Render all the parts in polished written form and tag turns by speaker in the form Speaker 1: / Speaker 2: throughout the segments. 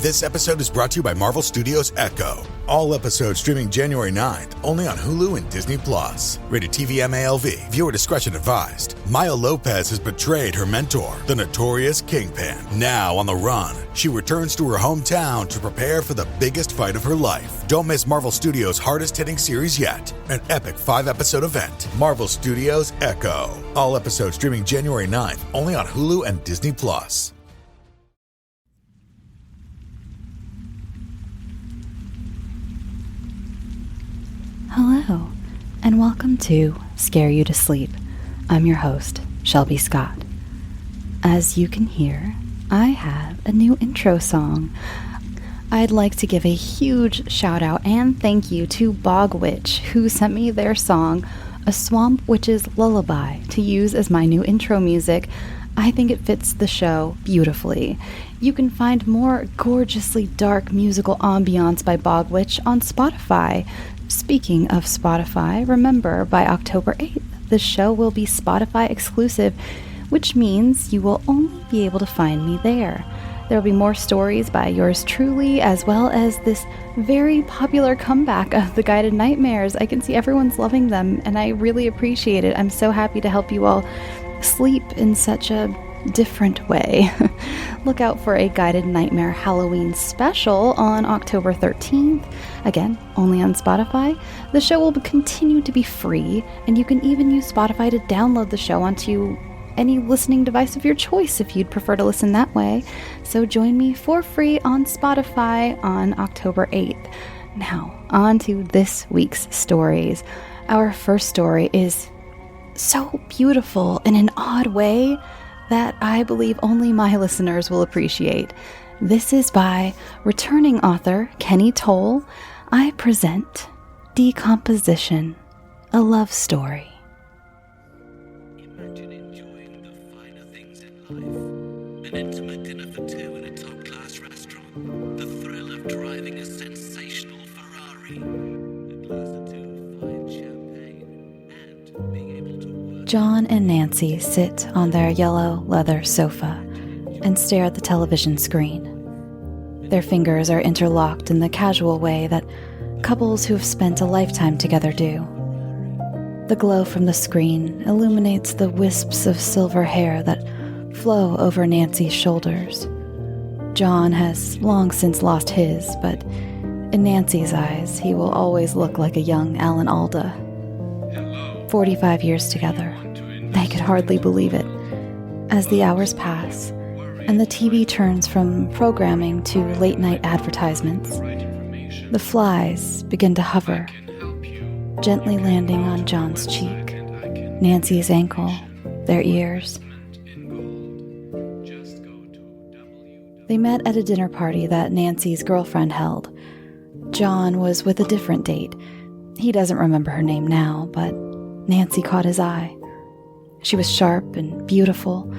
Speaker 1: This episode is brought to you by Marvel Studios Echo. All episodes streaming January 9th, only on Hulu and Disney+. Rated TV MALV. Viewer discretion advised. Maya Lopez has betrayed her mentor, the notorious Kingpin. Now on the run, she returns to her hometown to prepare for the biggest fight of her life. Don't miss Marvel Studios' hardest-hitting series yet. An epic 5-episode event. Marvel Studios Echo. All episodes streaming January 9th, only on Hulu and Disney+.
Speaker 2: Hello, and welcome to Scare You to Sleep. I'm your host, Shelby Scott. As you can hear, I have a new intro song. I'd like to give a huge shout out and thank you to Bog Witch, who sent me their song, A Swamp Witch's Lullaby, to use as my new intro music. I think it fits the show beautifully. You can find more gorgeously dark musical ambiance by Bog Witch on Spotify. Speaking of Spotify, remember, by October 8th, the show will be Spotify exclusive, which means you will only be able to find me there. There will be more stories by yours truly, as well as this very popular comeback of the Guided Nightmares. I can see everyone's loving them, and I really appreciate it. I'm so happy to help you all sleep in such a different way. Look out for a Guided Nightmare Halloween special on October 13th. Again, only on Spotify. The show will continue to be free, and you can even use Spotify to download the show onto any listening device of your choice if you'd prefer to listen that way. So join me for free on Spotify on October 8th. Now, on to this week's stories. Our first story is so beautiful in an odd way that I believe only my listeners will appreciate. This is by returning author Kenny Toll. I present Decomposition, a love story.
Speaker 3: Imagine enjoying the finer things in life. An intimate dinner for two in a top-class restaurant. The thrill of driving a sensational Ferrari. A glass or two of fine champagne. And being able to work.
Speaker 2: John and Nancy sit on their yellow leather sofa and stare at the television screen. Their fingers are interlocked in the casual way that couples who have spent a lifetime together do. The glow from the screen illuminates the wisps of silver hair that flow over Nancy's shoulders. John has long since lost his, but in Nancy's eyes, he will always look like a young Alan Alda. 45 years together. They could hardly believe it. As the hours pass, and the TV turns from programming to late-night advertisements, the flies begin to hover, gently landing on John's cheek, Nancy's ankle, their ears. They met at a dinner party that Nancy's girlfriend held. John was with a different date. He doesn't remember her name now, but Nancy caught his eye. She was sharp and beautiful.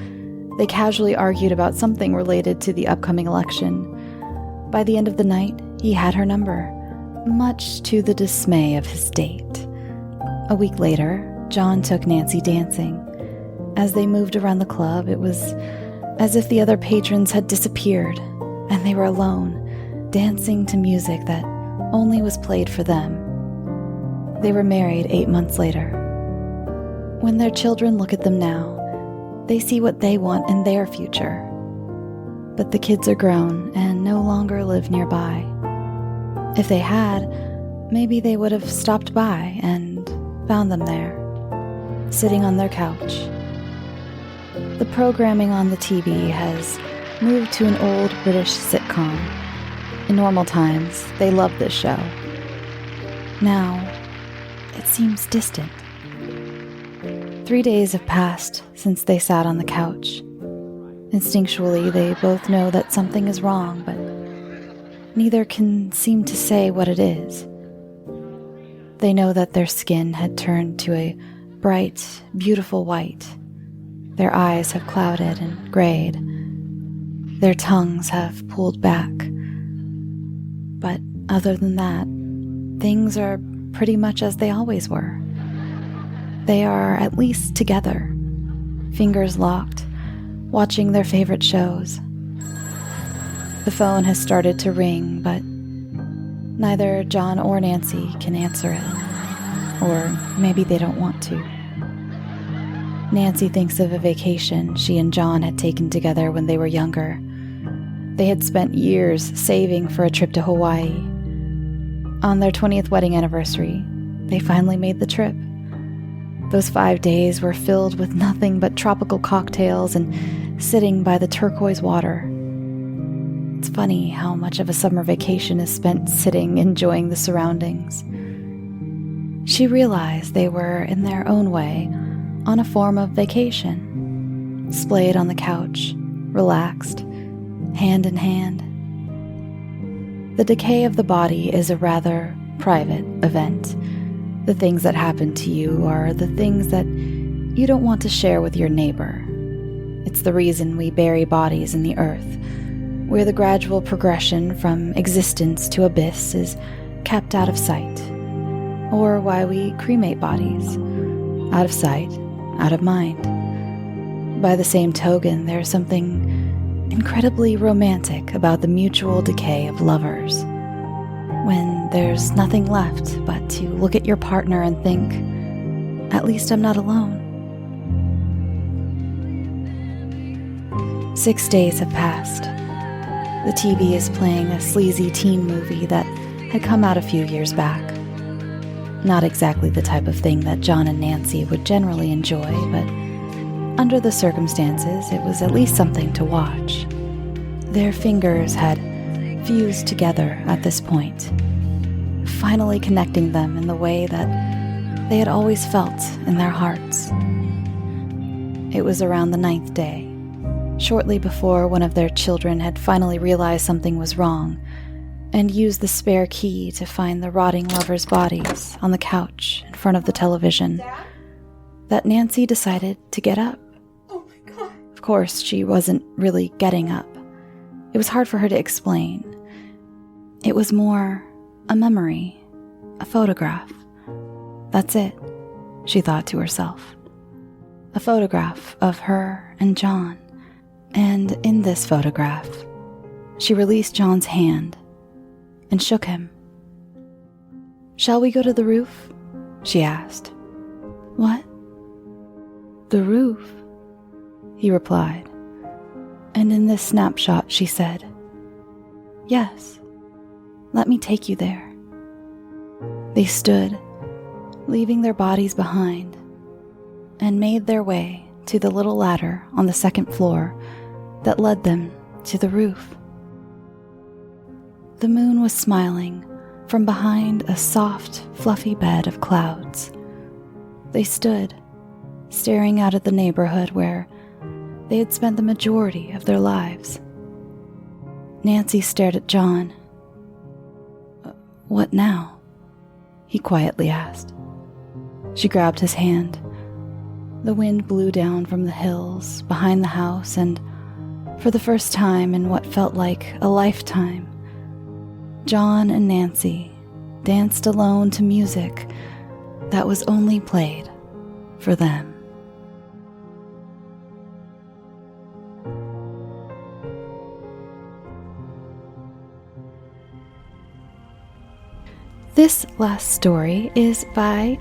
Speaker 2: They casually argued about something related to the upcoming election. By the end of the night, he had her number, much to the dismay of his date. A week later, John took Nancy dancing. As they moved around the club, it was as if the other patrons had disappeared, and they were alone, dancing to music that only was played for them. They were married 8 months later. When their children look at them now, they see what they want in their future. But the kids are grown and no longer live nearby. If they had, maybe they would have stopped by and found them there, sitting on their couch. The programming on the TV has moved to an old British sitcom. In normal times, they loved this show. Now, it seems distant. 3 days have passed since they sat on the couch. Instinctually, they both know that something is wrong, but neither can seem to say what it is. They know that their skin had turned to a bright, beautiful white. Their eyes have clouded and grayed. Their tongues have pulled back. But other than that, things are pretty much as they always were. They are at least together, fingers locked, watching their favorite shows. The phone has started to ring, but neither John or Nancy can answer it. Or maybe they don't want to. Nancy thinks of a vacation she and John had taken together when they were younger. They had spent years saving for a trip to Hawaii. On their 20th wedding anniversary, they finally made the trip. Those 5 days were filled with nothing but tropical cocktails and sitting by the turquoise water. It's funny how much of a summer vacation is spent sitting, enjoying the surroundings. She realized they were, in their own way, on a form of vacation, splayed on the couch, relaxed, hand in hand. The decay of the body is a rather private event. The things that happen to you are the things that you don't want to share with your neighbor. It's the reason we bury bodies in the earth, where the gradual progression from existence to abyss is kept out of sight, or why we cremate bodies, out of sight, out of mind. By the same token, there's something incredibly romantic about the mutual decay of lovers, when there's nothing left but to look at your partner and think, at least I'm not alone. 6 days have passed. The TV is playing a sleazy teen movie that had come out a few years back. Not exactly the type of thing that John and Nancy would generally enjoy, but under the circumstances, it was at least something to watch. Their fingers had fused together at this point, finally connecting them in the way that they had always felt in their hearts. It was around the 9th day, shortly before one of their children had finally realized something was wrong and used the spare key to find the rotting lovers' bodies on the couch in front of the television, that Nancy decided to get up.
Speaker 4: Oh my God.
Speaker 2: Of course, she wasn't really getting up. It was hard for her to explain. It was more a memory, a photograph. That's it, she thought to herself. A photograph of her and John. And in this photograph, she released John's hand and shook him. "Shall we go to the roof?" she asked. "What?" "The roof," he replied. And in this snapshot, she said, "Yes, let me take you there." They stood, leaving their bodies behind, and made their way to the little ladder on the 2nd floor that led them to the roof. The moon was smiling from behind a soft, fluffy bed of clouds. They stood, staring out at the neighborhood where they had spent the majority of their lives. Nancy stared at John. "What now?" he quietly asked. She grabbed his hand. The wind blew down from the hills behind the house, and for the first time in what felt like a lifetime, John and Nancy danced alone to music that was only played for them. This last story is by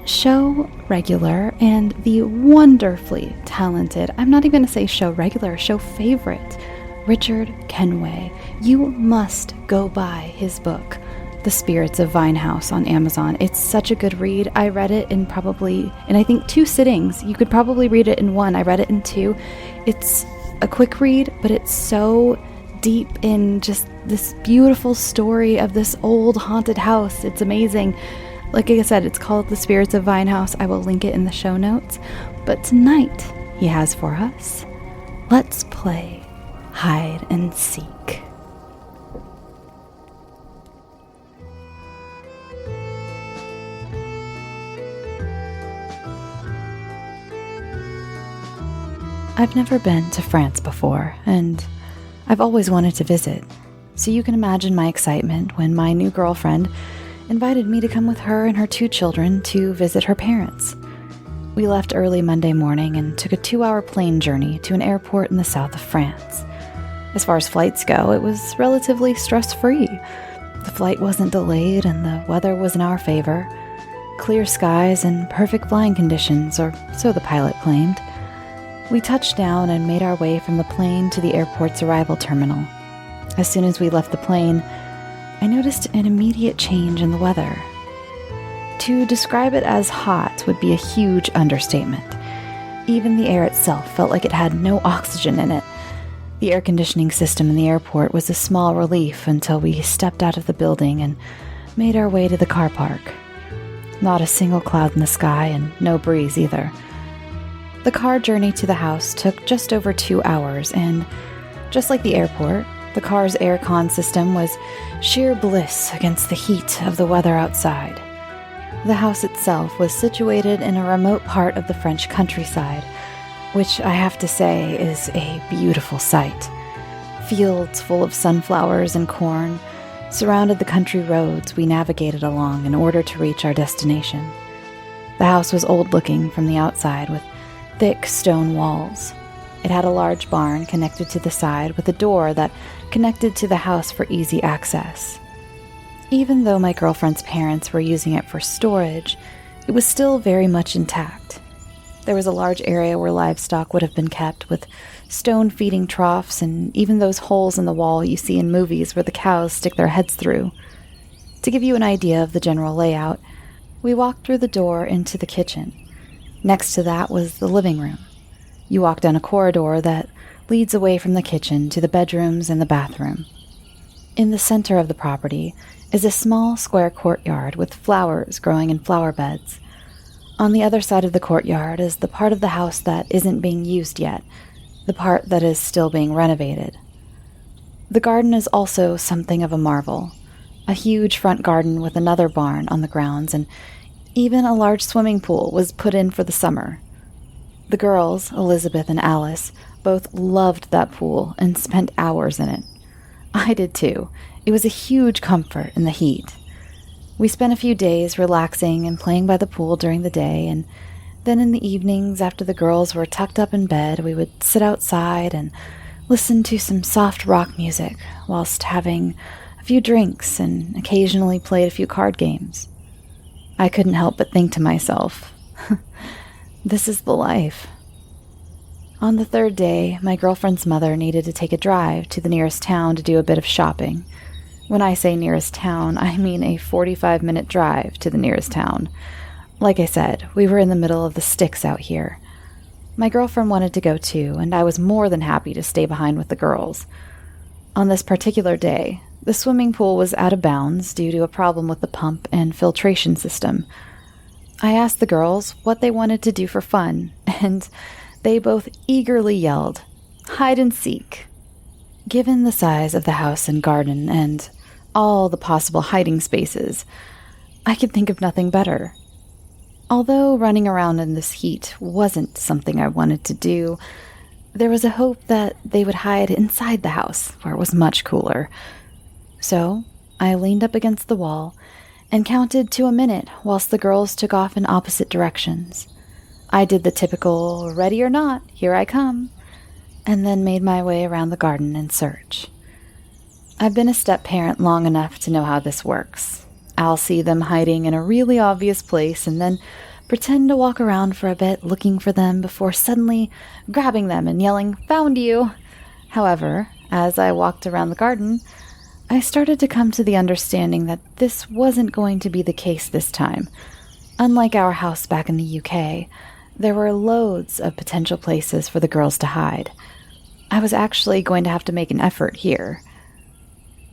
Speaker 2: show regular and the wonderfully talented, I'm not even going to say show regular, show favorite, Richard Kenway. You must go buy his book, The Spirits of Vinehouse, on Amazon. It's such a good read. I read it in I think 2 sittings. You could probably read it in 1. I read it in 2. It's a quick read, but it's so deep in just this beautiful story of this old haunted house. It's amazing. Like I said, it's called The Spirits of Vinehouse. I will link it in the show notes. But tonight, he has for us, let's play hide and seek. I've never been to France before, and I've always wanted to visit, so you can imagine my excitement when my new girlfriend invited me to come with her and her 2 children to visit her parents. We left early Monday morning and took a 2-hour plane journey to an airport in the south of France. As far as flights go, it was relatively stress-free. The flight wasn't delayed and the weather was in our favor. Clear skies and perfect flying conditions, or so the pilot claimed. We touched down and made our way from the plane to the airport's arrival terminal. As soon as we left the plane, I noticed an immediate change in the weather. To describe it as hot would be a huge understatement. Even the air itself felt like it had no oxygen in it. The air conditioning system in the airport was a small relief until we stepped out of the building and made our way to the car park. Not a single cloud in the sky and no breeze either. The car journey to the house took just over 2 hours, and just like the airport, the car's aircon system was sheer bliss against the heat of the weather outside. The house itself was situated in a remote part of the French countryside, which I have to say is a beautiful sight. Fields full of sunflowers and corn surrounded the country roads we navigated along in order to reach our destination. The house was old-looking from the outside with thick stone walls. It had a large barn connected to the side with a door that connected to the house for easy access. Even though my girlfriend's parents were using it for storage, it was still very much intact. There was a large area where livestock would have been kept, with stone feeding troughs and even those holes in the wall you see in movies where the cows stick their heads through. To give you an idea of the general layout, we walked through the door into the kitchen. Next to that was the living room. You walk down a corridor that leads away from the kitchen to the bedrooms and the bathroom. In the center of the property is a small square courtyard with flowers growing in flower beds. On the other side of the courtyard is the part of the house that isn't being used yet, the part that is still being renovated. The garden is also something of a marvel. A huge front garden with another barn on the grounds, and even a large swimming pool was put in for the summer. The girls, Elizabeth and Alice, both loved that pool and spent hours in it. I did too. It was a huge comfort in the heat. We spent a few days relaxing and playing by the pool during the day, and then in the evenings, after the girls were tucked up in bed, we would sit outside and listen to some soft rock music whilst having a few drinks and occasionally played a few card games. I couldn't help but think to myself, this is the life. On the third day, my girlfriend's mother needed to take a drive to the nearest town to do a bit of shopping. When I say nearest town, I mean a 45-minute drive to the nearest town. Like I said, we were in the middle of the sticks out here. My girlfriend wanted to go too, and I was more than happy to stay behind with the girls. On this particular day, the swimming pool was out of bounds due to a problem with the pump and filtration system. I asked the girls what they wanted to do for fun, and they both eagerly yelled, "Hide and seek." Given the size of the house and garden and all the possible hiding spaces, I could think of nothing better. Although running around in this heat wasn't something I wanted to do, there was a hope that they would hide inside the house, where it was much cooler. So I leaned up against the wall and counted to a minute whilst the girls took off in opposite directions. I did the typical, ready or not, here I come, and then made my way around the garden in search. I've been a step-parent long enough to know how this works. I'll see them hiding in a really obvious place and then pretend to walk around for a bit looking for them before suddenly grabbing them and yelling, "Found you!" However, as I walked around the garden, I started to come to the understanding that this wasn't going to be the case this time. Unlike our house back in the UK, there were loads of potential places for the girls to hide. I was actually going to have to make an effort here.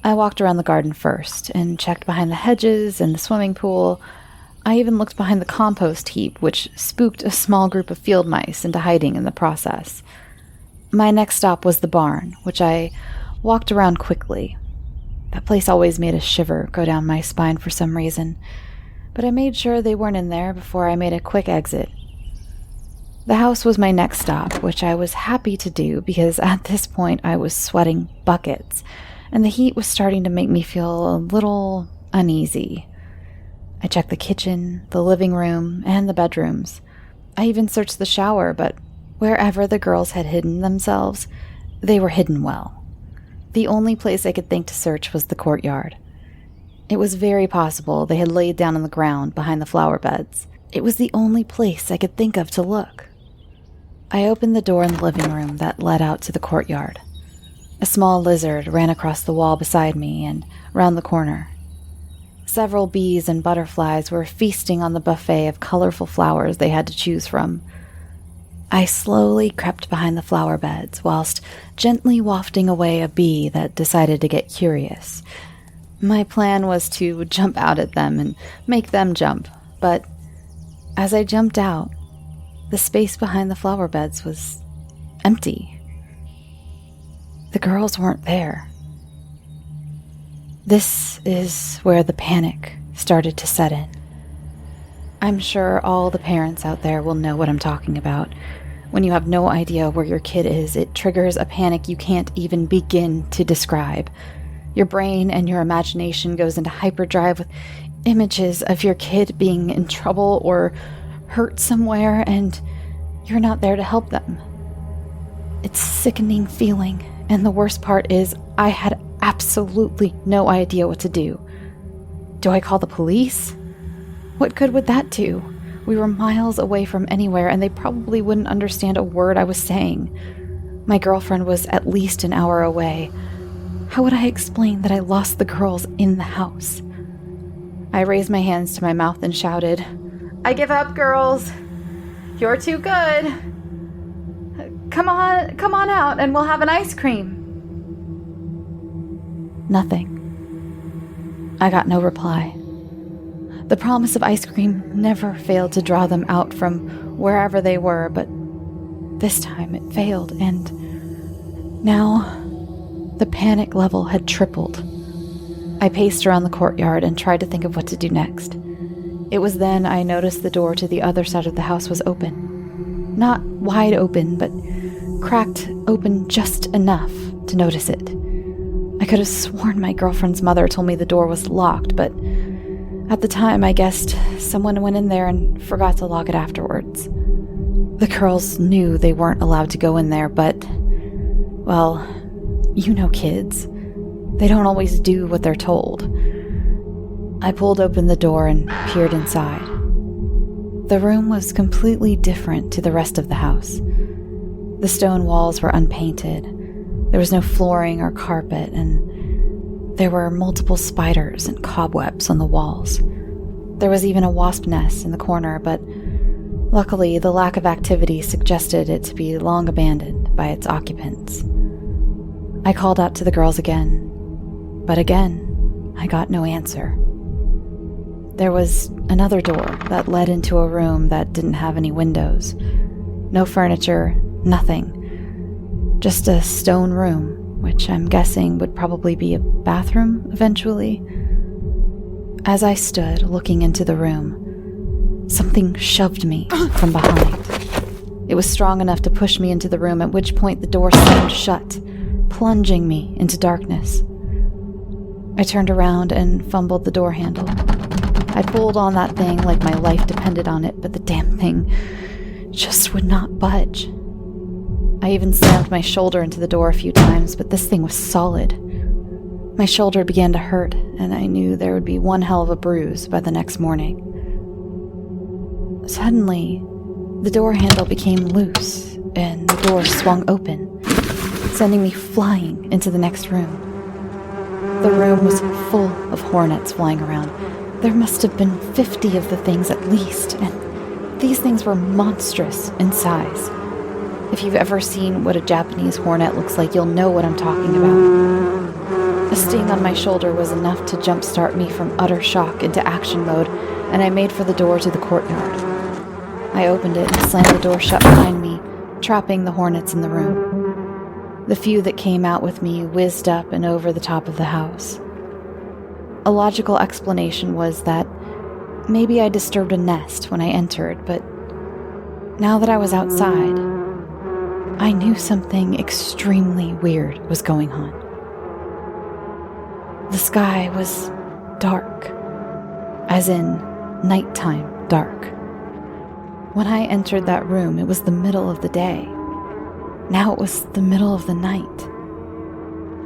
Speaker 2: I walked around the garden first and checked behind the hedges and the swimming pool. I even looked behind the compost heap, which spooked a small group of field mice into hiding in the process. My next stop was the barn, which I walked around quickly. That place always made a shiver go down my spine for some reason, but I made sure they weren't in there before I made a quick exit. The house was my next stop, which I was happy to do because at this point I was sweating buckets, and the heat was starting to make me feel a little uneasy. I checked the kitchen, the living room, and the bedrooms. I even searched the shower, but wherever the girls had hidden themselves, they were hidden well. The only place I could think to search was the courtyard. It was very possible they had laid down on the ground behind the flower beds. It was the only place I could think of to look. I opened the door in the living room that led out to the courtyard. A small lizard ran across the wall beside me and round the corner. Several bees and butterflies were feasting on the buffet of colorful flowers they had to choose from. I slowly crept behind the flower beds whilst gently wafting away a bee that decided to get curious. My plan was to jump out at them and make them jump, but as I jumped out, the space behind the flower beds was empty. The girls weren't there. This is where the panic started to set in. I'm sure all the parents out there will know what I'm talking about. When you have no idea where your kid is, it triggers a panic you can't even begin to describe. Your brain and your imagination goes into hyperdrive with images of your kid being in trouble or hurt somewhere, and you're not there to help them. It's a sickening feeling, and the worst part is I had absolutely no idea what to do. Do I call the police? What good would that do? We were miles away from anywhere, and they probably wouldn't understand a word I was saying. My girlfriend was at least an hour away. How would I explain that I lost the girls in the house? I raised my hands to my mouth and shouted, "I give up, girls. You're too good. Come on out and we'll have an ice cream." Nothing. I got no reply. The promise of ice cream never failed to draw them out from wherever they were, but this time it failed, and now the panic level had tripled. I paced around the courtyard and tried to think of what to do next. It was then I noticed the door to the other side of the house was open. Not wide open, but cracked open just enough to notice it. I could have sworn my girlfriend's mother told me the door was locked, but at the time I guessed someone went in there and forgot to lock it afterwards. The girls knew they weren't allowed to go in there, but, well, you know kids. They don't always do what they're told. I pulled open the door and peered inside. The room was completely different to the rest of the house. The stone walls were unpainted. There was no flooring or carpet, and there were multiple spiders and cobwebs on the walls. There was even a wasp nest in the corner, but luckily the lack of activity suggested it to be long abandoned by its occupants. I called out to the girls again, but again, I got no answer. There was another door that led into a room that didn't have any windows. No furniture, nothing. Just a stone room, which I'm guessing would probably be a bathroom eventually. As I stood looking into the room, something shoved me from behind. It was strong enough to push me into the room, at which point the door slammed shut, plunging me into darkness. I turned around and fumbled the door handle. I pulled on that thing like my life depended on it, but the damn thing just would not budge. I even slammed my shoulder into the door a few times, but this thing was solid. My shoulder began to hurt, and I knew there would be one hell of a bruise by the next morning. Suddenly, the door handle became loose, and the door swung open, sending me flying into the next room. The room was full of hornets flying around. There must have been 50 of the things at least, and these things were monstrous in size. If you've ever seen what a Japanese hornet looks like, you'll know what I'm talking about. A sting on my shoulder was enough to jumpstart me from utter shock into action mode, and I made for the door to the courtyard. I opened it and slammed the door shut behind me, trapping the hornets in the room. The few that came out with me whizzed up and over the top of the house. A logical explanation was that maybe I disturbed a nest when I entered, but now that I was outside, I knew something extremely weird was going on. The sky was dark, as in nighttime dark. When I entered that room, it was the middle of the day. Now it was the middle of the night.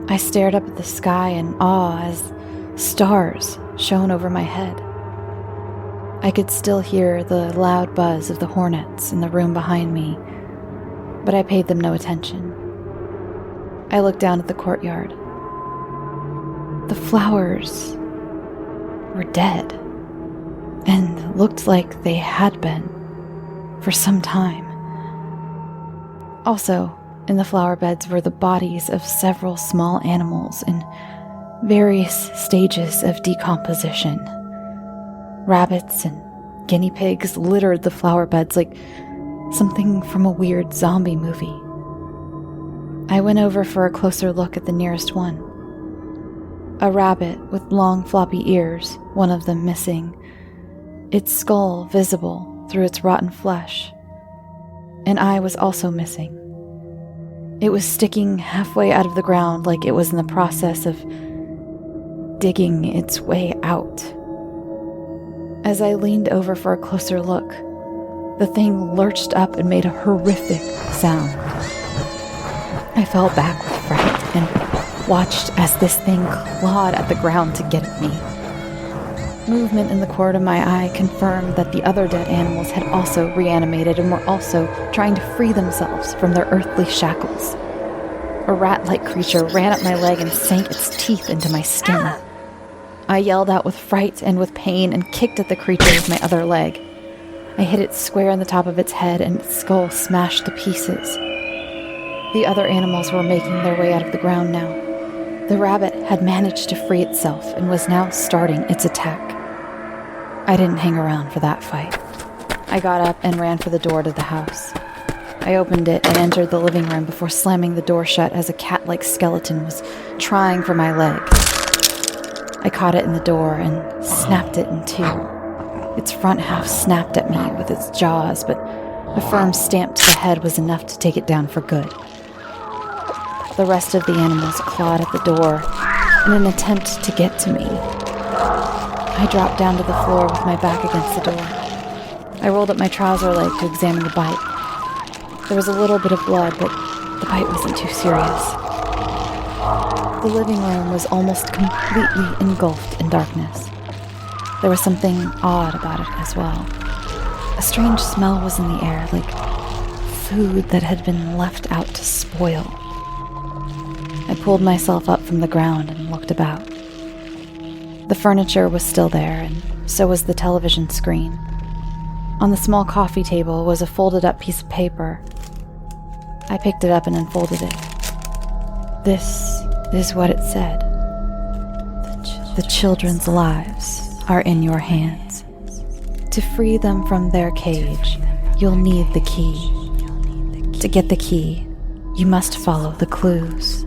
Speaker 2: I stared up at the sky in awe as stars shone over my head. I could still hear the loud buzz of the hornets in the room behind me, but I paid them no attention. I looked down at the courtyard. The flowers were dead, and looked like they had been for some time. Also, in the flower beds were the bodies of several small animals in various stages of decomposition. Rabbits and guinea pigs littered the flower beds like something from a weird zombie movie. I went over for a closer look at the nearest one. A rabbit with long floppy ears, one of them missing, its skull visible through its rotten flesh. An eye was also missing. It was sticking halfway out of the ground like it was in the process of digging its way out. As I leaned over for a closer look, the thing lurched up and made a horrific sound. I fell back with fright and watched as this thing clawed at the ground to get at me. Movement in the corner of my eye confirmed that the other dead animals had also reanimated and were also trying to free themselves from their earthly shackles. A rat-like creature ran up my leg and sank its teeth into my skin. I yelled out with fright and with pain and kicked at the creature with my other leg. I hit it square in the top of its head and its skull smashed to pieces. The other animals were making their way out of the ground now. The rabbit had managed to free itself and was now starting its attack. I didn't hang around for that fight. I got up and ran for the door to the house. I opened it and entered the living room before slamming the door shut as a cat-like skeleton was trying for my leg. I caught it in the door and snapped it in two. Its front half snapped at me with its jaws, but a firm stamp to the head was enough to take it down for good. The rest of the animals clawed at the door in an attempt to get to me. I dropped down to the floor with my back against the door. I rolled up my trouser leg to examine the bite. There was a little bit of blood, but the bite wasn't too serious. The living room was almost completely engulfed in darkness. There was something odd about it as well. A strange smell was in the air, like food that had been left out to spoil. I pulled myself up from the ground and looked about. The furniture was still there, and so was the television screen. On the small coffee table was a folded-up piece of paper. I picked it up and unfolded it. This is what it said. The children's lives are in your hands. To free them from their cage, you'll need the key. To get the key, you must follow the clues.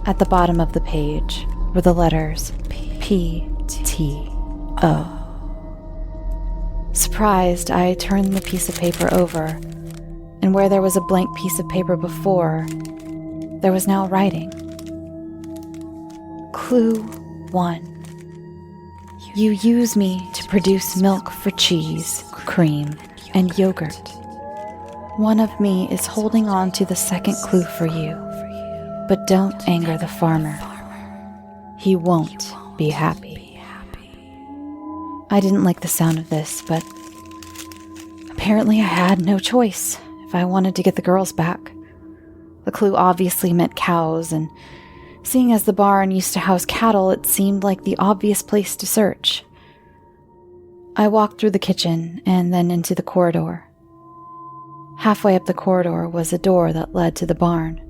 Speaker 2: At the bottom of the page were the letters P-T-O. Surprised, I turned the piece of paper over, and where there was a blank piece of paper before, there was now writing. Clue 1. You use me to produce milk for cheese, cream, and yogurt. One of me is holding on to the second clue for you, but don't anger the farmer. He won't be happy. I didn't like the sound of this, but apparently I had no choice if I wanted to get the girls back. The clue obviously meant cows, and seeing as the barn used to house cattle, it seemed like the obvious place to search. I walked through the kitchen and then into the corridor. Halfway up the corridor was a door that led to the barn.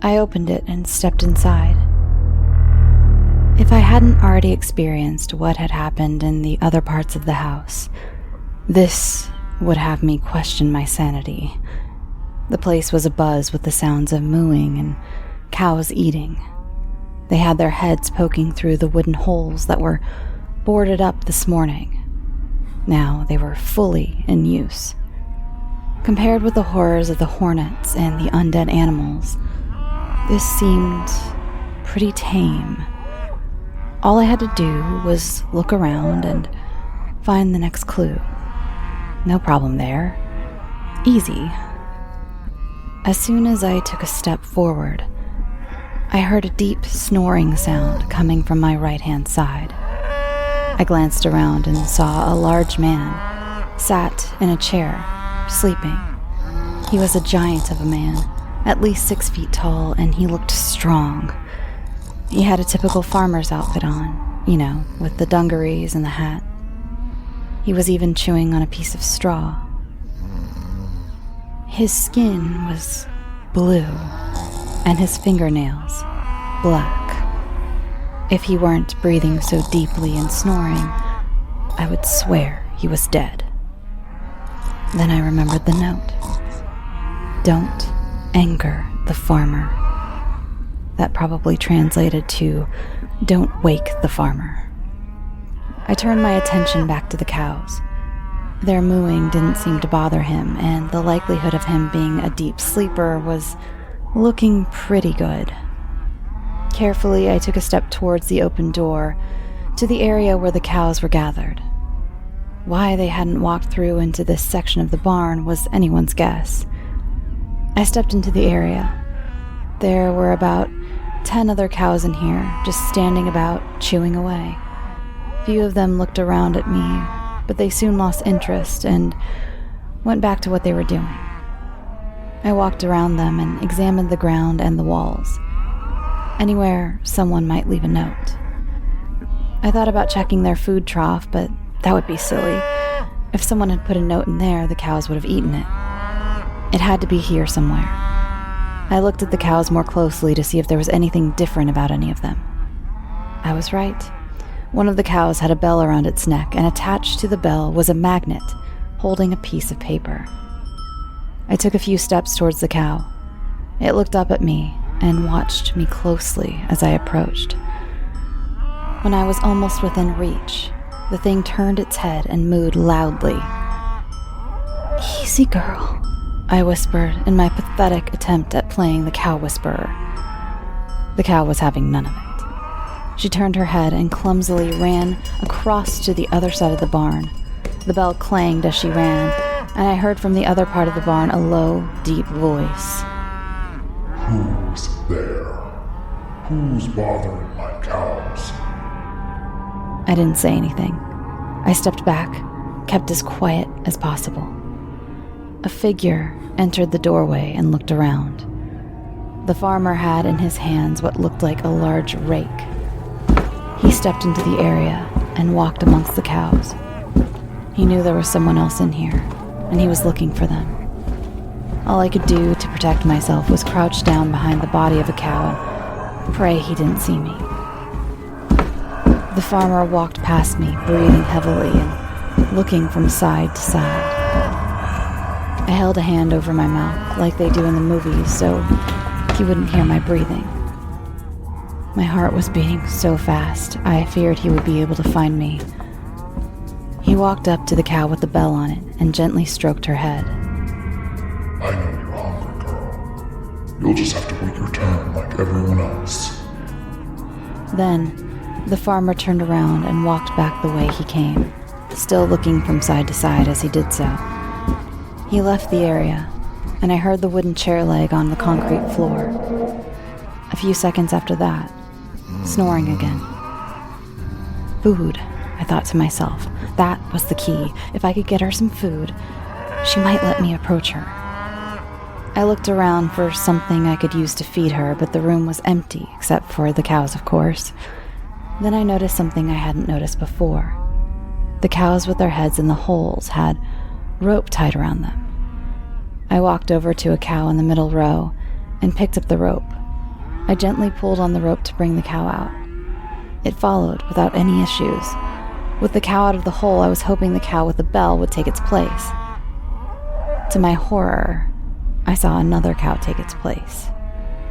Speaker 2: I opened it and stepped inside. If I hadn't already experienced what had happened in the other parts of the house, this would have me question my sanity. The place was abuzz with the sounds of mooing and cows eating. They had their heads poking through the wooden holes that were boarded up this morning. Now they were fully in use. Compared with the horrors of the hornets and the undead animals, this seemed pretty tame. All I had to do was look around and find the next clue. No problem there. Easy. As soon as I took a step forward, I heard a deep snoring sound coming from my right-hand side. I glanced around and saw a large man, sat in a chair, sleeping. He was a giant of a man, at least 6 feet tall, and he looked strong. He had a typical farmer's outfit on, with the dungarees and the hat. He was even chewing on a piece of straw. His skin was blue, and his fingernails black. If he weren't breathing so deeply and snoring, I would swear he was dead. Then I remembered the note. Don't anger the farmer. That probably translated to, don't wake the farmer. I turned my attention back to the cows. Their mooing didn't seem to bother him, and the likelihood of him being a deep sleeper was looking pretty good. Carefully, I took a step towards the open door, to the area where the cows were gathered. Why they hadn't walked through into this section of the barn was anyone's guess. I stepped into the area. There were about 10 other cows in here, just standing about, chewing away. Few of them looked around at me, but they soon lost interest and went back to what they were doing. I walked around them and examined the ground and the walls. Anywhere someone might leave a note. I thought about checking their food trough, but that would be silly. If someone had put a note in there, the cows would have eaten it. It had to be here somewhere. I looked at the cows more closely to see if there was anything different about any of them. I was right. One of the cows had a bell around its neck, and attached to the bell was a magnet holding a piece of paper. I took a few steps towards the cow. It looked up at me and watched me closely as I approached. When I was almost within reach, the thing turned its head and mooed loudly. "Easy, girl," I whispered in my pathetic attempt at playing the cow whisperer. The cow was having none of it. She turned her head and clumsily ran across to the other side of the barn. The bell clanged as she ran, and I heard from the other part of the barn a low, deep voice.
Speaker 4: "Who's there? Who's bothering my cows?"
Speaker 2: I didn't say anything. I stepped back, kept as quiet as possible. A figure entered the doorway and looked around. The farmer had in his hands what looked like a large rake. He stepped into the area and walked amongst the cows. He knew there was someone else in here, and he was looking for them. All I could do to protect myself was crouch down behind the body of a cow and pray he didn't see me. The farmer walked past me, breathing heavily and looking from side to side. I held a hand over my mouth, like they do in the movies, so he wouldn't hear my breathing. My heart was beating so fast, I feared he would be able to find me. He walked up to the cow with the bell on it and gently stroked her head.
Speaker 4: "I know you're hungry, girl. You'll just have to wait your turn like everyone else."
Speaker 2: Then, the farmer turned around and walked back the way he came, still looking from side to side as he did so. He left the area, and I heard the wooden chair leg on the concrete floor. A few seconds after that, snoring again. Food, I thought to myself. That was the key. If I could get her some food, she might let me approach her. I looked around for something I could use to feed her, but the room was empty, except for the cows, of course. Then I noticed something I hadn't noticed before. The cows with their heads in the holes had rope tied around them. I walked over to a cow in the middle row and picked up the rope. I gently pulled on the rope to bring the cow out. It followed without any issues. With the cow out of the hole, I was hoping the cow with the bell would take its place. To my horror, I saw another cow take its place,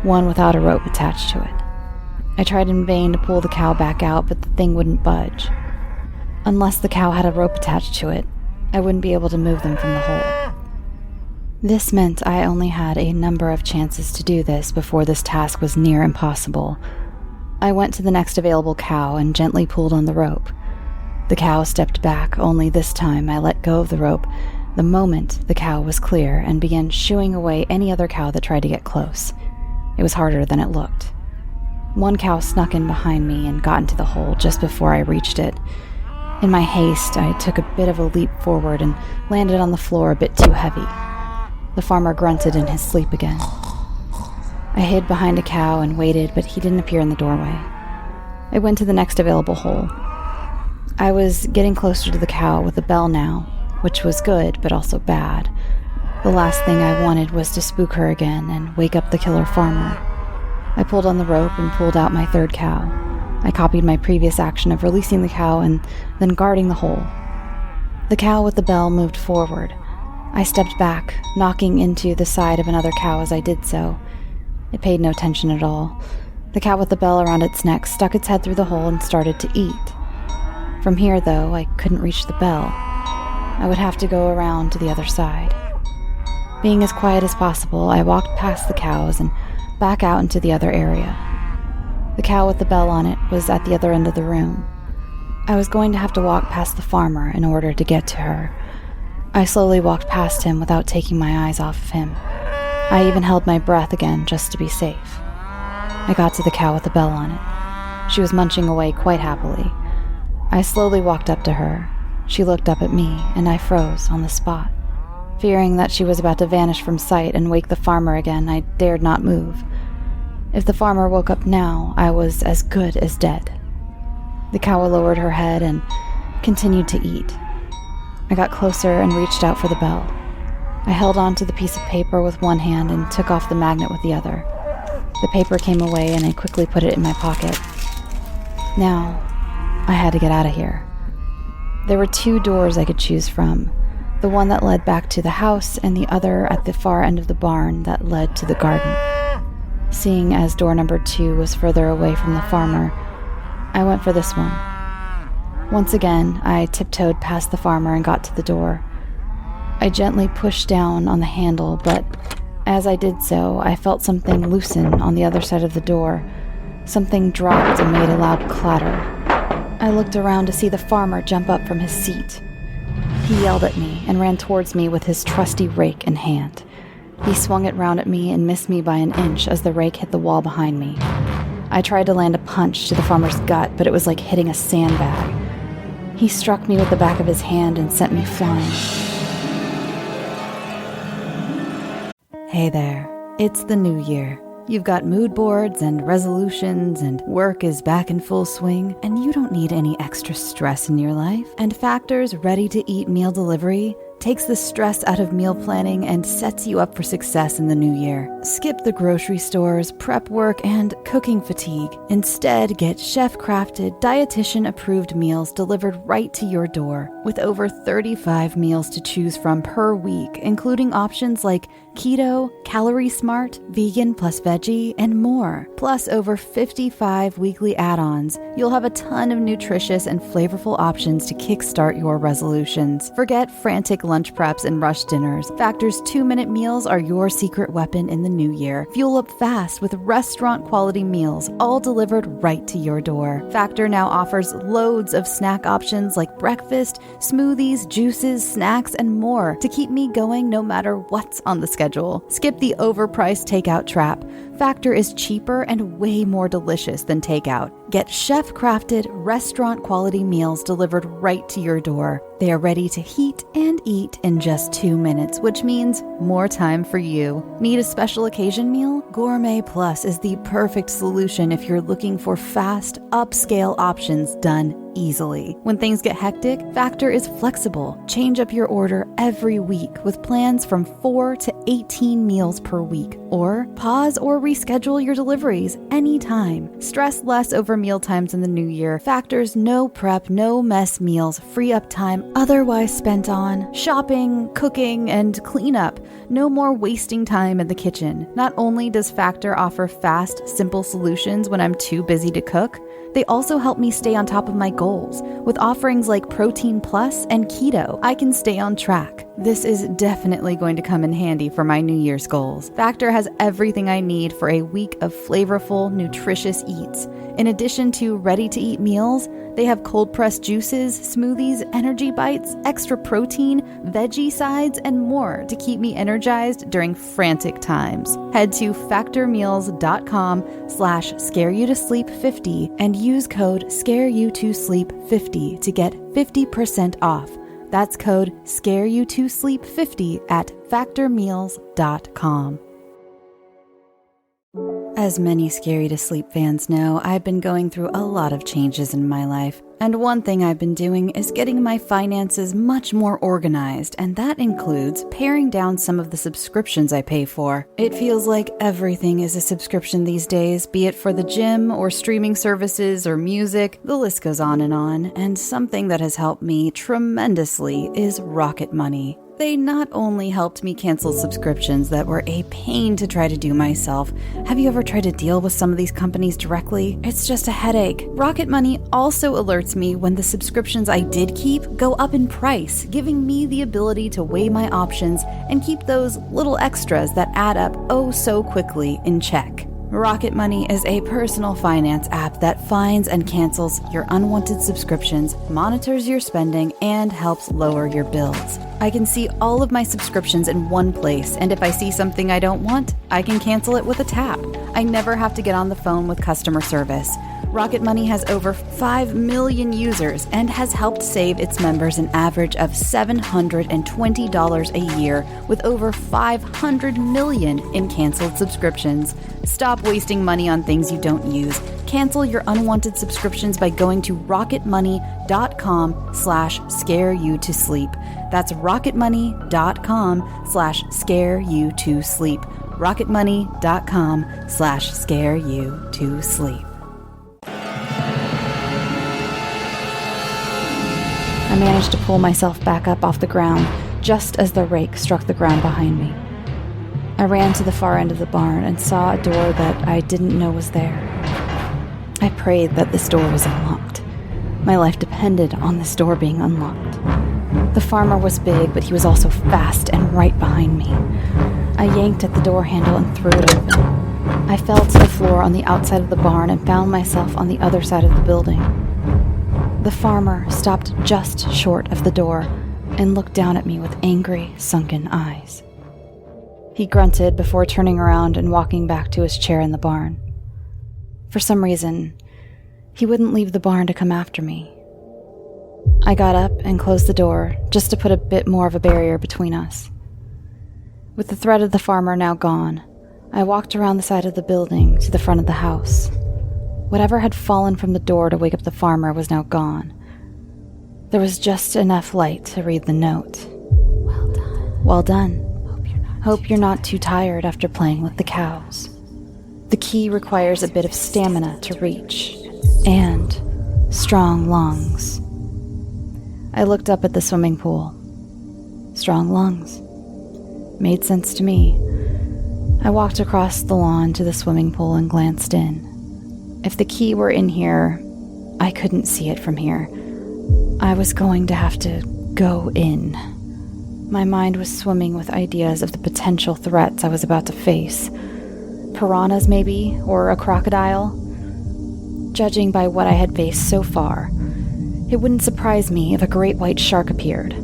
Speaker 2: one without a rope attached to it. I tried in vain to pull the cow back out, but the thing wouldn't budge. Unless the cow had a rope attached to it, I wouldn't be able to move them from the hole. This meant I only had a number of chances to do this before this task was near impossible. I went to the next available cow and gently pulled on the rope. The cow stepped back, only this time I let go of the rope the moment the cow was clear and began shooing away any other cow that tried to get close. It was harder than it looked. One cow snuck in behind me and got into the hole just before I reached it. In my haste, I took a bit of a leap forward and landed on the floor a bit too heavy. The farmer grunted in his sleep again. I hid behind a cow and waited, but he didn't appear in the doorway. I went to the next available hole. I was getting closer to the cow with a bell now, which was good, but also bad. The last thing I wanted was to spook her again and wake up the killer farmer. I pulled on the rope and pulled out my third cow. I copied my previous action of releasing the cow and then guarding the hole. The cow with the bell moved forward. I stepped back, knocking into the side of another cow as I did so. It paid no attention at all. The cow with the bell around its neck stuck its head through the hole and started to eat. From here, though, I couldn't reach the bell. I would have to go around to the other side. Being as quiet as possible, I walked past the cows and back out into the other area. The cow with the bell on it was at the other end of the room. I was going to have to walk past the farmer in order to get to her. I slowly walked past him without taking my eyes off of him. I even held my breath again just to be safe. I got to the cow with the bell on it. She was munching away quite happily. I slowly walked up to her. She looked up at me, and I froze on the spot. Fearing that she was about to vanish from sight and wake the farmer again, I dared not move. If the farmer woke up now, I was as good as dead. The cow lowered her head and continued to eat. I got closer and reached out for the bell. I held onto the piece of paper with one hand and took off the magnet with the other. The paper came away and I quickly put it in my pocket. Now, I had to get out of here. There were 2 doors I could choose from. The one that led back to the house and the other at the far end of the barn that led to the garden. Seeing as door number 2 was further away from the farmer, I went for this one. Once again, I tiptoed past the farmer and got to the door. I gently pushed down on the handle, but as I did so, I felt something loosen on the other side of the door. Something dropped and made a loud clatter. I looked around to see the farmer jump up from his seat. He yelled at me and ran towards me with his trusty rake in hand. He swung it round at me and missed me by an inch as the rake hit the wall behind me. I tried to land a punch to the farmer's gut, but it was like hitting a sandbag. He struck me with the back of his hand and sent me flying. Hey there, it's the new year. You've got mood boards and resolutions, and work is back in full swing, and you don't need any extra stress in your life. And Factor's ready-to-eat meal delivery takes the stress out of meal planning and sets you up for success in the new year. Skip the grocery stores, prep work, and cooking fatigue. Instead, get chef-crafted, dietitian-approved meals delivered right to your door, with over 35 meals to choose from per week, including options like keto, calorie smart, vegan plus veggie, and more. Plus over 55 weekly add-ons. You'll have a ton of nutritious and flavorful options to kickstart your resolutions. Forget frantic lunch preps and rush dinners. Factor's 2-minute meals are your secret weapon in the new year. Fuel up fast with restaurant-quality meals, all delivered right to your door. Factor now offers loads of snack options like breakfast, smoothies, juices, snacks, and more to keep me going no matter what's on the schedule. Skip the overpriced takeout trap. Factor is cheaper and way more delicious than takeout. Get chef-crafted, restaurant-quality meals delivered right to your door. They are ready to heat and eat in just 2 minutes, which means more time for you. Need a special occasion meal? Gourmet Plus is the perfect solution if you're looking for fast, upscale options done easily. When things get hectic, Factor is flexible. Change up your order every week with plans from 4 to 18 meals per week. Or pause or reschedule your deliveries anytime. Stress less over meal times in the new year. Factor's no prep, no mess meals free up time otherwise spent on shopping, cooking, and cleanup. No more wasting time in the kitchen. Not only does Factor offer fast, simple solutions when I'm too busy to cook, they also help me stay on top of my goals. With offerings like Protein Plus and Keto, I can stay on track. This is definitely going to come in handy for my New Year's goals. Factor has everything I need for a week of flavorful, nutritious eats. In addition to ready-to-eat meals, they have cold-pressed juices, smoothies, energy bites, extra protein, veggie sides, and more to keep me energized during frantic times. Head to factormeals.com/scareyoutosleep50 and use code scareyoutosleep50 to get 50% off. That's code scareyoutosleep50 at factormeals.com. As many Scary to Sleep fans know, I've been going through a lot of changes in my life. And one thing I've been doing is getting my finances much more organized, and that includes paring down some of the subscriptions I pay for. It feels like everything is a subscription these days, be it for the gym or streaming services or music, the list goes on, and something that has helped me tremendously is Rocket Money. They not only helped me cancel subscriptions that were a pain to try to do myself. Have you ever tried to deal with some of these companies directly? It's just a headache. Rocket Money also alerts me when the subscriptions I did keep go up in price, giving me the ability to weigh my options and keep those little extras that add up oh so quickly in check. Rocket Money is a personal finance app that finds and cancels your unwanted subscriptions, monitors your spending, and helps lower your bills. I can see all of my subscriptions in one place, and if I see something I don't want, I can cancel it with a tap. I never have to get on the phone with customer service. Rocket Money has over 5 million users and has helped save its members an average of $720 a year with over 500 million in canceled subscriptions. Stop wasting money on things you don't use. Cancel your unwanted subscriptions by going to rocketmoney.com/scareyoutosleep. That's rocketmoney.com/scareyoutosleep. rocketmoney.com/scareyoutosleep. I managed to pull myself back up off the ground just as the rake struck the ground behind me. I ran to the far end of the barn and saw a door that I didn't know was there. I prayed that this door was unlocked. My life depended on this door being unlocked. The farmer was big, but he was also fast and right behind me. I yanked at the door handle and threw it open. I fell to the floor on the outside of the barn and found myself on the other side of the building. The farmer stopped just short of the door and looked down at me with angry, sunken eyes. He grunted before turning around and walking back to his chair in the barn. For some reason, he wouldn't leave the barn to come after me. I got up and closed the door just to put a bit more of a barrier between us. With the threat of the farmer now gone, I walked around the side of the building to the front of the house. Whatever had fallen from the door to wake up the farmer was now gone. There was just enough light to read the note. Well done. Well done. Hope you're not too tired after playing with the cows. The key requires a bit of stamina to reach, and strong lungs. I looked up at the swimming pool. Strong lungs. Made sense to me. I walked across the lawn to the swimming pool and glanced in. If the key were in here, I couldn't see it from here. I was going to have to go in. My mind was swimming with ideas of the potential threats I was about to face. Piranhas, maybe, or a crocodile. Judging by what I had faced so far, it wouldn't surprise me if a great white shark appeared.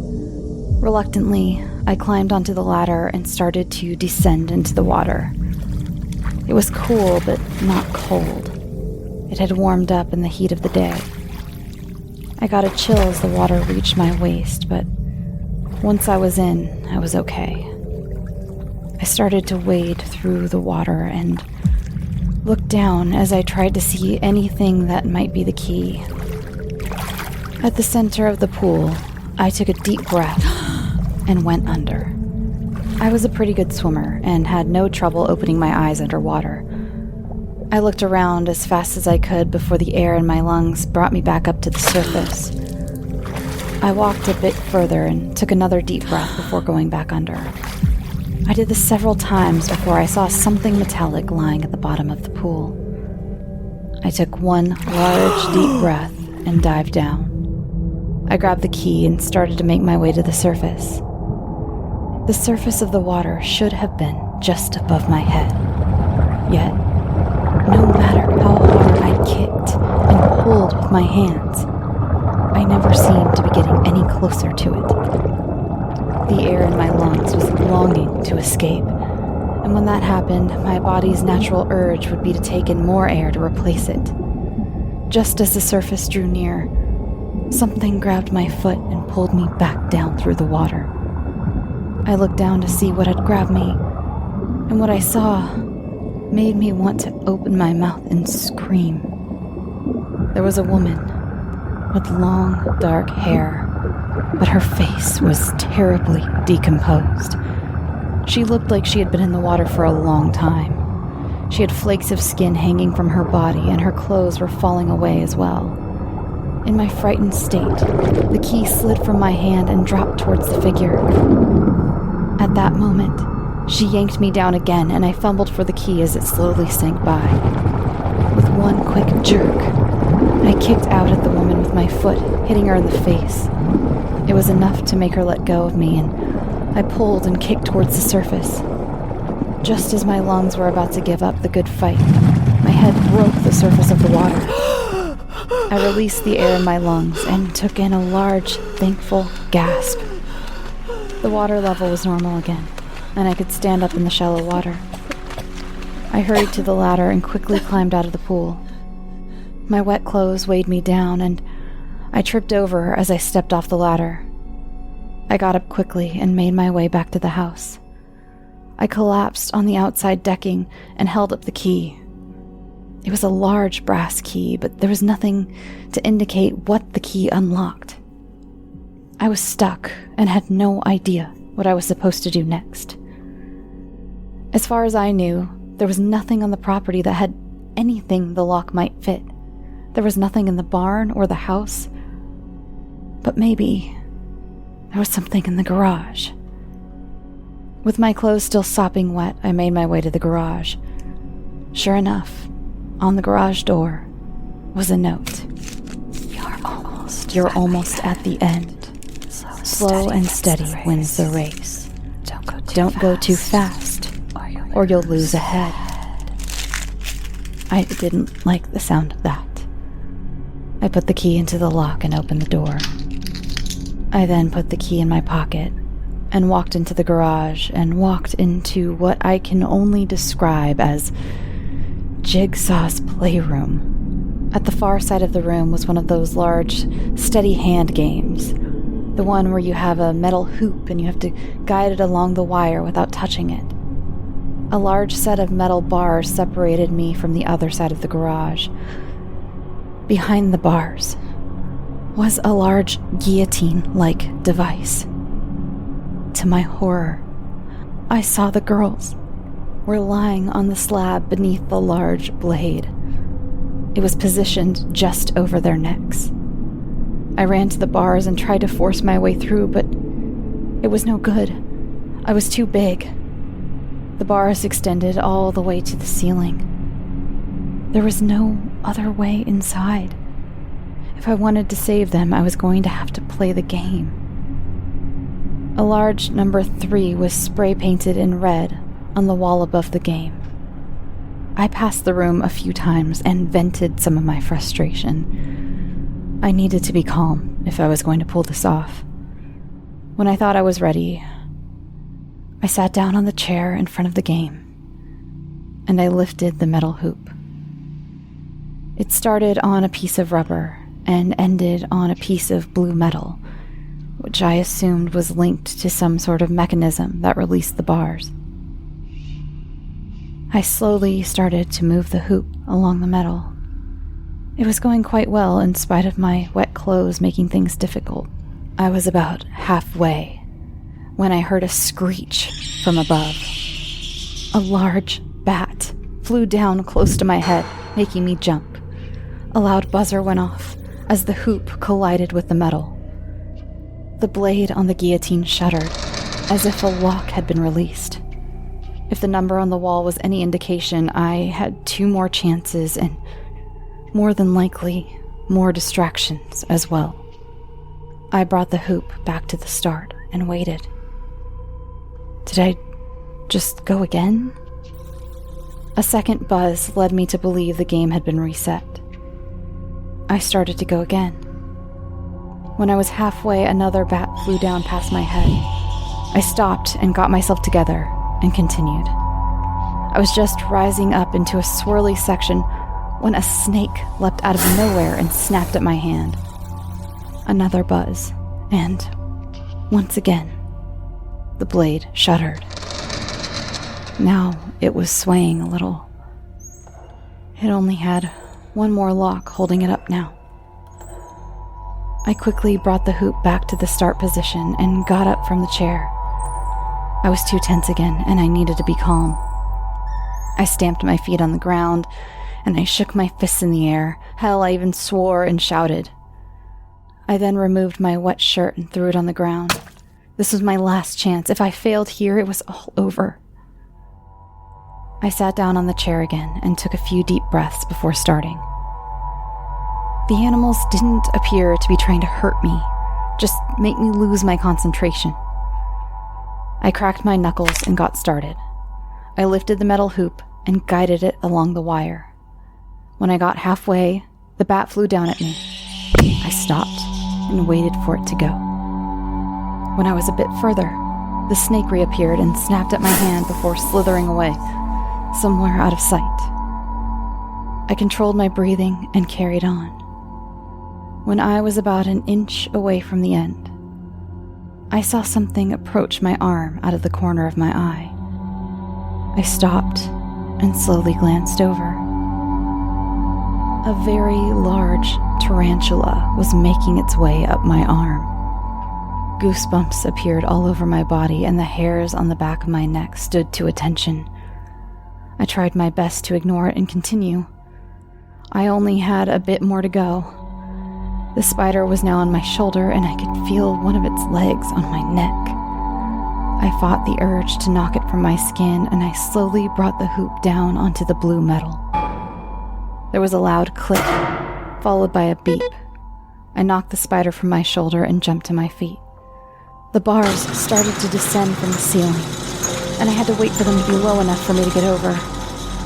Speaker 2: Reluctantly, I climbed onto the ladder and started to descend into the water. It was cool, but not cold. It had warmed up in the heat of the day. I got a chill as the water reached my waist, but once I was in, I was okay. I started to wade through the water and looked down as I tried to see anything that might be the key. At the center of the pool, I took a deep breath and went under. I was a pretty good swimmer and had no trouble opening my eyes underwater. I looked around as fast as I could before the air in my lungs brought me back up to the surface. I walked a bit further and took another deep breath before going back under. I did this several times before I saw something metallic lying at the bottom of the pool. I took one large, deep breath and dived down. I grabbed the key and started to make my way to the surface. The surface of the water should have been just above my head. Yet, no matter how hard I kicked and pulled with my hands, I never seemed to be getting any closer to it. The air in my lungs was longing to escape, and when that happened, my body's natural urge would be to take in more air to replace it. Just as the surface drew near, something grabbed my foot and pulled me back down through the water. I looked down to see what had grabbed me, and what I saw made me want to open my mouth and scream. There was a woman with long, dark hair, but her face was terribly decomposed. She looked like she had been in the water for a long time. She had flakes of skin hanging from her body, and her clothes were falling away as well. In my frightened state, the key slid from my hand and dropped towards the figure. At that moment, she yanked me down again, and I fumbled for the key as it slowly sank by. With one quick jerk, I kicked out at the woman with my foot, hitting her in the face. It was enough to make her let go of me, and I pulled and kicked towards the surface. Just as my lungs were about to give up the good fight, my head broke the surface of the water. I released the air in my lungs and took in a large, thankful gasp. The water level was normal again, and I could stand up in the shallow water. I hurried to the ladder and quickly climbed out of the pool. My wet clothes weighed me down, and I tripped over as I stepped off the ladder. I got up quickly and made my way back to the house. I collapsed on the outside decking and held up the key. It was a large brass key, but there was nothing to indicate what the key unlocked. I was stuck and had no idea what I was supposed to do next. As far as I knew, there was nothing on the property that had anything the lock might fit. There was nothing in the barn or the house, but maybe there was something in the garage. With my clothes still sopping wet, I made my way to the garage. Sure enough, on the garage door was a note. You're almost at the end. Slow and steady wins the race. Don't go too fast, or you'll lose ahead. I didn't like the sound of that. I put the key into the lock and opened the door. I then put the key in my pocket and walked into the garage and walked into what I can only describe as Jigsaw's playroom. At the far side of the room was one of those large, steady hand games. The one where you have a metal hoop and you have to guide it along the wire without touching it. A large set of metal bars separated me from the other side of the garage. Behind the bars was a large guillotine-like device. To my horror, I saw the girls were lying on the slab beneath the large blade. It was positioned just over their necks. I ran to the bars and tried to force my way through, but it was no good. I was too big. The bars extended all the way to the ceiling. There was no other way inside. If I wanted to save them, I was going to have to play the game. A large number 3 was spray painted in red on the wall above the game. I passed the room a few times and vented some of my frustration. I needed to be calm if I was going to pull this off. When I thought I was ready, I sat down on the chair in front of the game, and I lifted the metal hoop. It started on a piece of rubber and ended on a piece of blue metal, which I assumed was linked to some sort of mechanism that released the bars. I slowly started to move the hoop along the metal. It was going quite well in spite of my wet clothes making things difficult. I was about halfway when I heard a screech from above. A large bat flew down close to my head, making me jump. A loud buzzer went off as the hoop collided with the metal. The blade on the guillotine shuddered, as if a lock had been released. If the number on the wall was any indication, I had 2 more chances and, more than likely, more distractions as well. I brought the hoop back to the start and waited. Did I just go again? A second buzz led me to believe the game had been reset. I started to go again. When I was halfway, another bat flew down past my head. I stopped and got myself together and continued. I was just rising up into a swirly section when a snake leapt out of nowhere and snapped at my hand. Another buzz, and once again, the blade shuddered. Now it was swaying a little. It only had one more lock holding it up now. I quickly brought the hoop back to the start position and got up from the chair. I was too tense again, and I needed to be calm. I stamped my feet on the ground, and I shook my fists in the air. Hell, I even swore and shouted. I then removed my wet shirt and threw it on the ground. This was my last chance. If I failed here, it was all over. I sat down on the chair again and took a few deep breaths before starting. The animals didn't appear to be trying to hurt me, just make me lose my concentration. I cracked my knuckles and got started. I lifted the metal hoop and guided it along the wire. When I got halfway, the bat flew down at me. I stopped and waited for it to go. When I was a bit further, the snake reappeared and snapped at my hand before slithering away, somewhere out of sight. I controlled my breathing and carried on. When I was about an inch away from the end, I saw something approach my arm out of the corner of my eye. I stopped and slowly glanced over. A very large tarantula was making its way up my arm. Goosebumps appeared all over my body, and the hairs on the back of my neck stood to attention. I tried my best to ignore it and continue. I only had a bit more to go. The spider was now on my shoulder, and I could feel one of its legs on my neck. I fought the urge to knock it from my skin, and I slowly brought the hoop down onto the blue metal. There was a loud click, followed by a beep. I knocked the spider from my shoulder and jumped to my feet. The bars started to descend from the ceiling, and I had to wait for them to be low enough for me to get over.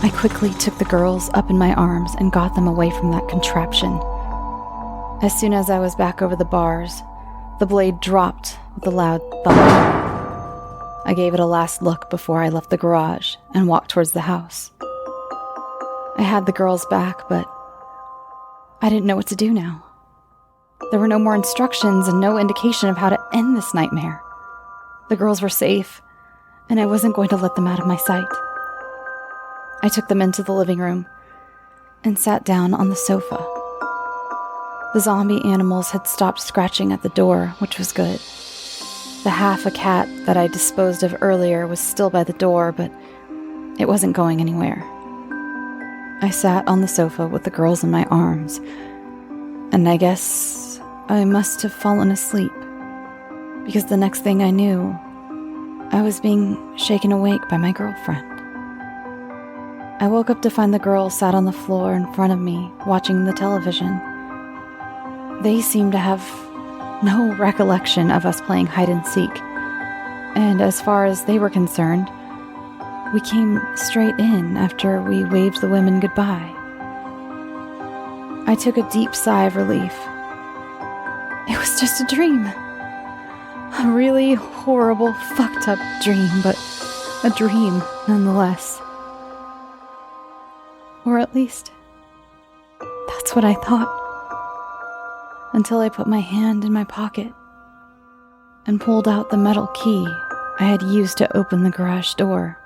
Speaker 2: I quickly took the girls up in my arms and got them away from that contraption. As soon as I was back over the bars, the blade dropped with a loud thud. I gave it a last look before I left the garage and walked towards the house. I had the girls back, but I didn't know what to do now. There were no more instructions and no indication of how to end this nightmare. The girls were safe, and I wasn't going to let them out of my sight. I took them into the living room and sat down on the sofa. The zombie animals had stopped scratching at the door, which was good. The half a cat that I disposed of earlier was still by the door, but it wasn't going anywhere. I sat on the sofa with the girls in my arms, and I guess I must have fallen asleep, because the next thing I knew, I was being shaken awake by my girlfriend. I woke up to find the girls sat on the floor in front of me, watching the television. They seemed to have no recollection of us playing hide-and-seek, and as far as they were concerned, we came straight in after we waved the women goodbye. I took a deep sigh of relief. It was just a dream. A really horrible, fucked-up dream, but a dream nonetheless. Or at least, that's what I thought. Until I put my hand in my pocket and pulled out the metal key I had used to open the garage door.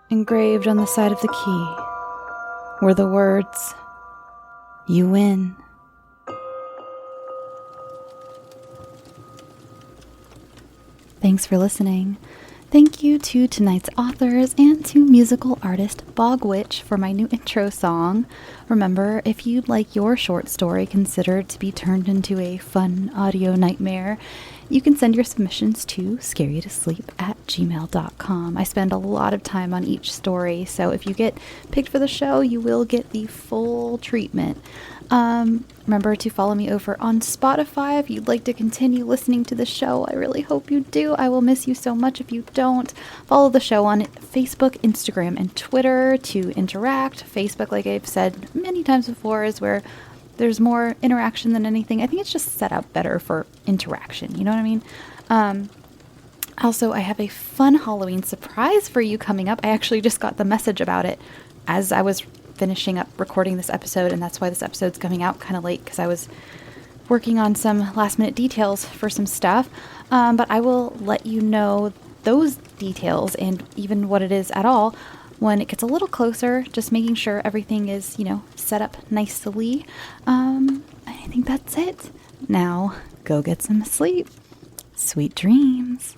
Speaker 2: Engraved on the side of the key were the words, "You win." Thanks for listening. Thank you to tonight's authors and to musical artist Bog Witch for my new intro song. Remember, if you'd like your short story considered to be turned into a fun audio nightmare, you can send your submissions to scareyoutosleep@gmail.com. I spend a lot of time on each story, so if you get picked for the show, you will get the full treatment. Remember to follow me over on Spotify if you'd like to continue listening to the show. I really hope you do. I will miss you so much if you don't. Follow the show on Facebook, Instagram, and Twitter to interact. Facebook, like I've said many times before, is where there's more interaction than anything. I think it's just set up better for interaction. You know what I mean? Also, I have a fun Halloween surprise for you coming up. I actually just got the message about it as I was finishing up recording this episode, and that's why this episode's coming out kind of late, because I was working on some last minute details for some stuff. But I will let you know those details and even what it is at all when it gets a little closer, just making sure everything is, set up nicely. I think that's it. Now, go get some sleep. Sweet dreams.